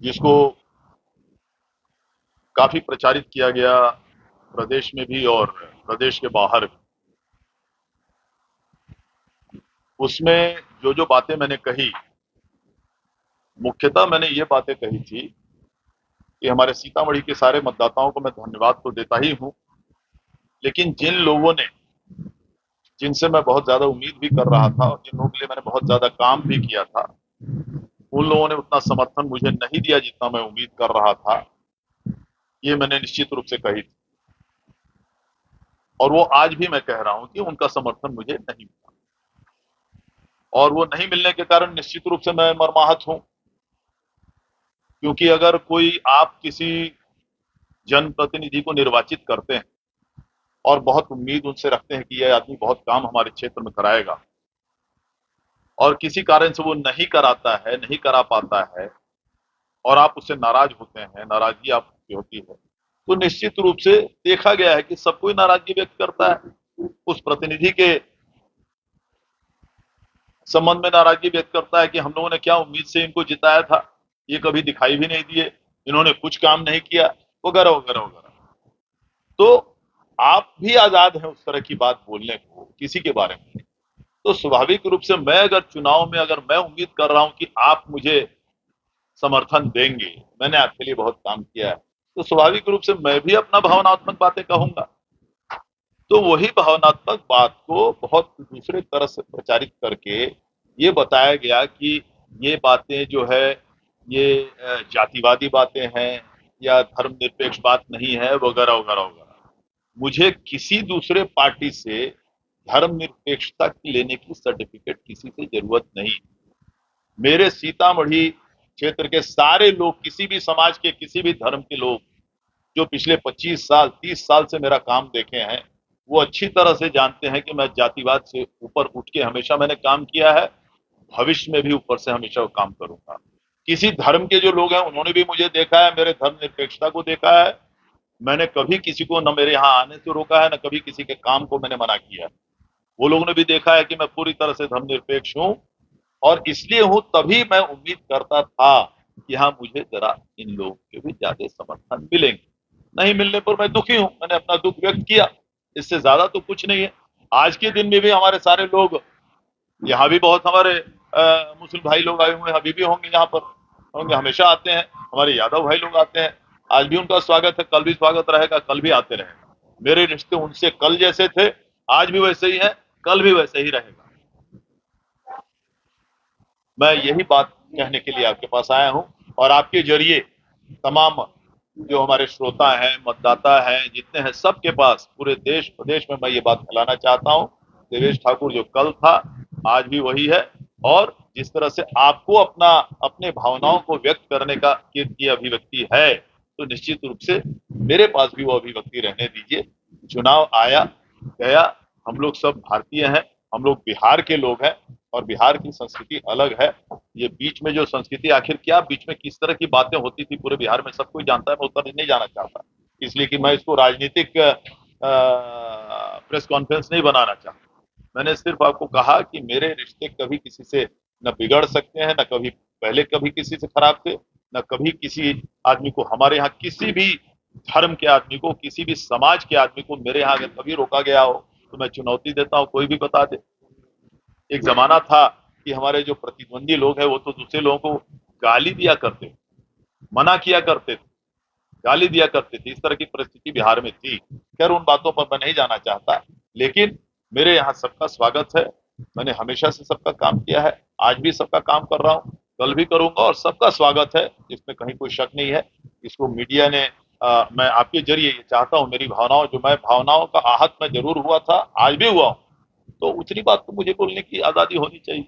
जिसको काफी प्रचारित किया गया प्रदेश में भी और प्रदेश के बाहर भी। उसमें जो जो बातें मैंने कही, मुख्यतः मैंने ये बातें कही थी कि हमारे सीतामढ़ी के सारे मतदाताओं को मैं धन्यवाद तो देता ही हूं, लेकिन जिन लोगों ने, जिनसे मैं बहुत ज्यादा उम्मीद भी कर रहा था और जिन लोगों के लिए मैंने बहुत ज्यादा काम भी किया था, उन लोगों ने उतना समर्थन मुझे नहीं दिया जितना मैं उम्मीद कर रहा था। ये मैंने निश्चित रूप से कही थी और वो आज भी मैं कह रहा हूं कि उनका समर्थन मुझे नहीं मिला और वो नहीं मिलने के कारण निश्चित रूप से मैं मर्माहत हूं, क्योंकि अगर कोई आप किसी जनप्रतिनिधि को निर्वाचित करते हैं और बहुत उम्मीद उनसे रखते हैं कि यह आदमी बहुत काम हमारे क्षेत्र में कराएगा और किसी कारण से वो नहीं कराता है, नहीं करा पाता है और आप उससे नाराज होते हैं, नाराजगी आपकी होती है, तो निश्चित रूप से देखा गया है कि सब कोई नाराजगी व्यक्त करता है। उस प्रतिनिधि के संबंध में नाराजगी व्यक्त करता है कि हम लोगों ने क्या उम्मीद से इनको जिताया था, ये कभी दिखाई भी नहीं दिए, इन्होंने कुछ काम नहीं किया, वगैरह वगैरह वगैरह। तो आप भी आजाद हैं उस तरह की बात बोलने को किसी के बारे में। तो स्वाभाविक रूप से मैं अगर चुनाव में अगर मैं उम्मीद कर रहा हूं कि आप मुझे समर्थन देंगे, मैंने आपके लिए बहुत काम किया है, तो स्वाभाविक रूप से मैं भी अपना भावनात्मक बातें कहूंगा। तो वही भावनात्मक बात को बहुत दूसरे तरह से प्रचारित करके ये बताया गया कि ये बातें जो है ये जातिवादी बातें हैं या धर्मनिरपेक्ष बात नहीं है, वगैरह वगैरह वगैरह। मुझे किसी दूसरे पार्टी से धर्मनिरपेक्षता की लेने की सर्टिफिकेट किसी से जरूरत नहीं। मेरे सीतामढ़ी क्षेत्र के सारे लोग, किसी भी समाज के, किसी भी धर्म के लोग जो पिछले 25 साल 30 साल से मेरा काम देखे हैं, वो अच्छी तरह से जानते हैं कि मैं जातिवाद से ऊपर उठ के हमेशा मैंने काम किया है, भविष्य में भी ऊपर से हमेशा वो काम करूंगा। किसी धर्म के जो लोग हैं उन्होंने भी मुझे देखा है, मेरे धर्म निरपेक्षता को देखा है। मैंने कभी किसी को न मेरे यहाँ आने से रोका है, न कभी किसी के काम को मैंने मना किया है। वो लोगों ने भी देखा है कि मैं पूरी तरह से धर्मनिरपेक्ष हूं और इसलिए हूं, तभी मैं उम्मीद करता था कि हाँ मुझे जरा इन लोगों के भी ज्यादा समर्थन मिलेंगे। नहीं मिलने पर मैं दुखी हूं, मैंने अपना दुख व्यक्त किया, इससे ज्यादा तो कुछ नहीं है। आज के दिन में भी हमारे सारे लोग, यहाँ भी बहुत हमारे मुस्लिम भाई लोग आए हुए हैं, अभी भी होंगे यहाँ पर, होंगे, हमेशा आते हैं। हमारे यादव भाई लोग आते हैं, आज भी उनका स्वागत है, कल भी स्वागत रहेगा, कल भी आते रहेगा। मेरे रिश्ते उनसे कल जैसे थे, आज भी वैसे ही है, कल भी वैसे ही रहेगा। मैं यही बात कहने के लिए आपके पास आया हूं और आपके जरिए तमाम जो हमारे श्रोता हैं, मतदाता हैं, जितने हैं, सबके पास पूरे देश प्रदेश में मैं ये बात फैलाना चाहता हूं। देवेश ठाकुर जो कल था आज भी वही है और जिस तरह से आपको अपना अपने भावनाओं को व्यक्त करने का की अभिव्यक्ति है, तो निश्चित रूप से मेरे पास भी वो अभिव्यक्ति रहने दीजिए। चुनाव आया गया, हम लोग सब भारतीय हैं, हम लोग बिहार के लोग हैं और बिहार की संस्कृति अलग है। ये बीच में जो संस्कृति, आखिर क्या बीच में किस तरह की बातें होती थी पूरे बिहार में सब कोई जानता है, मैं उतना नहीं जाना चाहता, इसलिए कि मैं इसको राजनीतिक प्रेस कॉन्फ्रेंस नहीं बनाना चाहता। मैंने सिर्फ आपको कहा कि मेरे रिश्ते कभी किसी से न बिगड़ सकते हैं, न कभी पहले कभी किसी से खराब थे, न कभी किसी आदमी को, हमारे यहाँ किसी भी धर्म के आदमी को, किसी भी समाज के आदमी को मेरे यहाँ अगर कभी रोका गया हो तो मैं चुनौती देता हूँ, कोई भी बता दे। एक जमाना था कि हमारे जो प्रतिद्वंदी लोग हैं वो तो दूसरे लोगों को गाली दिया करते थे, मना किया करते थे, गाली दिया करते थे, इस तरह की परिस्थिति बिहार में थी। खैर उन बातों पर मैं नहीं जाना चाहता, लेकिन मेरे यहाँ सबका स्वागत है। मैंने हमेशा से सबका काम किया है, आज भी सबका काम कर रहा हूँ, कल भी करूंगा और सबका स्वागत है, इसमें कहीं कोई शक नहीं है। इसको मीडिया ने मैं आपके जरिए ये चाहता हूँ, मेरी भावनाओं, जो मैं भावनाओं का आहत मैं जरूर हुआ था, आज भी हुआ हूँ, तो उतनी बात तो मुझे बोलने की आजादी होनी चाहिए।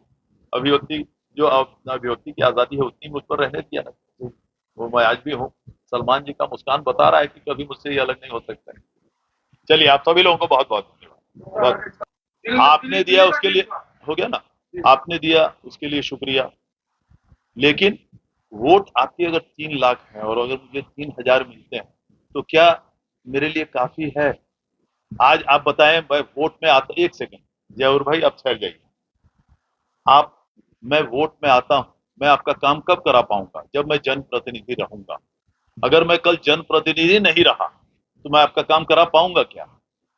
अभिव्यक्ति, जो अभिव्यक्ति की आजादी है उतनी मुझ पर रहने दिया ना चाहिए। वो मैं आज भी हूँ। सलमान जी का मुस्कान बता रहा है कि कभी मुझसे ये अलग नहीं हो सकता है। चलिए, आप सभी लोगों को बहुत बहुत धन्यवाद। आपने दिया उसके लिए, हो गया ना, आपने दिया उसके लिए शुक्रिया, लेकिन वोट आपके अगर 3 लाख हैं और अगर मुझे 3,000 मिलते हैं तो क्या मेरे लिए काफी है? आज आप बताएं, मैं वोट में आता, एक सेकंड जयवर भाई, आप ठहर जाइए। आप, मैं वोट में आता हूं मैं आपका काम कब करा पाऊंगा? जब मैं जनप्रतिनिधि रहूंगा। अगर मैं कल जनप्रतिनिधि नहीं रहा तो मैं आपका काम करा पाऊंगा क्या?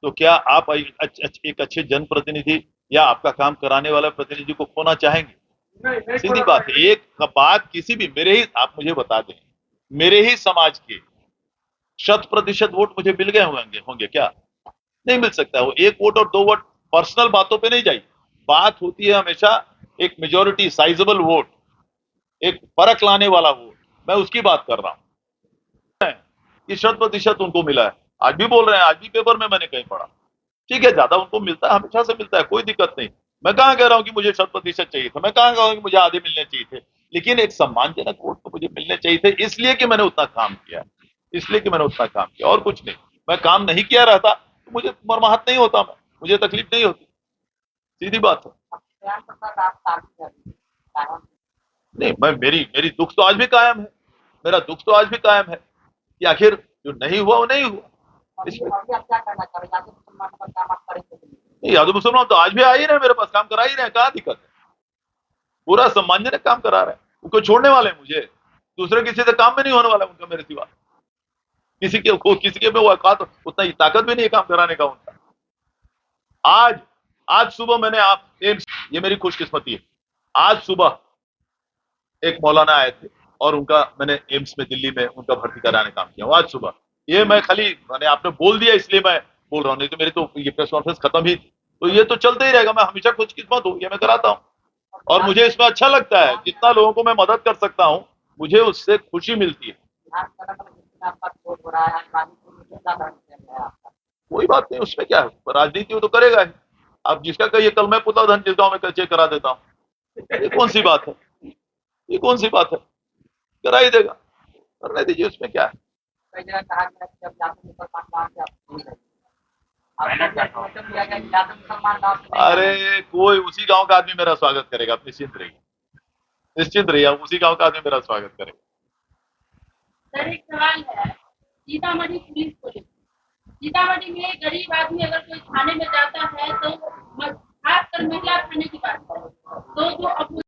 तो क्या आप एक अच्छे जनप्रतिनिधि या आपका काम कराने वाला प्रतिनिधि को खोना चाहेंगे? सीधी बात है। एक बात किसी भी मेरे ही आप मुझे बता दें, मेरे ही समाज के 100% वोट मुझे मिल गए होंगे क्या? नहीं मिल सकता। वो एक वोट और दो वोट पर्सनल बातों पे नहीं जाइए। बात होती है हमेशा एक मेजोरिटी साइजेबल वोट, एक फर्क लाने वाला वोट। मैं उसकी बात कर रहा हूं कि 100% उनको मिला है। आज भी बोल रहे हैं, आज भी पेपर में मैंने कहीं पढ़ा। ठीक है, ज्यादा उनको मिलता है, हमेशा से मिलता है, कोई दिक्कत नहीं। मैं कहां कह रहा हूं कि मुझे 100% चाहिए था, मैं कहां कह रहा हूं कि मुझे आधे मिलने चाहिए थे। लेकिन एक सम्मानजनक वोट तो मुझे मिलने चाहिए थे, इसलिए कि मैंने उतना काम किया, इसलिए कि मैंने उतना काम किया, और कुछ नहीं। मैं काम नहीं किया रहता तो मुझे मरमाहत नहीं होता, मैं मुझे तकलीफ नहीं होती। सीधी बात है। नहीं, मैं मेरी मेरी दुख तो आज भी कायम है। मेरा दुख तो आज भी कायम है कि आखिर जो नहीं हुआ वो नहीं हुआ। इसमें नहीं, यादव मुसलमान तो आज भी आ ही रहे, मेरे पास काम करा ही रहे, कहाँ दिक्कत है? पूरा सम्मानजनक काम करा रहे हैं। उनको छोड़ने वाले हैं मुझे? दूसरे किसी से काम में नहीं होने वाला उनका मेरे सिवा। किसी के में वो औकात, उतना ही ताकत भी नहीं है काम कराने का उनका। आज आज सुबह मैंने आप एम्स, ये मेरी खुशकिस्मती है, आज सुबह एक मौलाना आए थे और उनका मैंने एम्स में दिल्ली में उनका भर्ती कराने काम किया आज सुबह। ये मैं खाली मैंने आपने बोल दिया इसलिए मैं बोल रहा हूँ, नहीं तो मेरी तो ये प्रेस कॉन्फ्रेंस खत्म ही थी। तो ये तो चलते ही रहेगा, मैं हमेशा खुशकिस्मत हूँ, ये मैं कराता हूँ। और मुझे इसमें अच्छा लगता है, जितना लोगों को मैं मदद कर सकता हूँ मुझे उससे खुशी मिलती है। कोई बात नहीं, उसमें क्या है, राजनीति वो तो करेगा ही। आप जिसका कहिए, कल मैं पुतला धन जिस गाँव में चेक करा देता हूँ, ये कौन सी बात है? ये कौन सी बात है? करा ही देगा, करने दीजिए, उसमें क्या है? अरे कोई उसी गांव का आदमी मेरा स्वागत करेगा, आप निश्चिंत रहिए, निश्चिंत रहिए, आप उसी गांव का आदमी मेरा स्वागत करेगा। सर एक सवाल है, सीतामढ़ी पुलिस को लेकर। सीतामढ़ी में गरीब आदमी अगर कोई थाने में जाता है तो खासकर महिला थाने की बात करें तो जो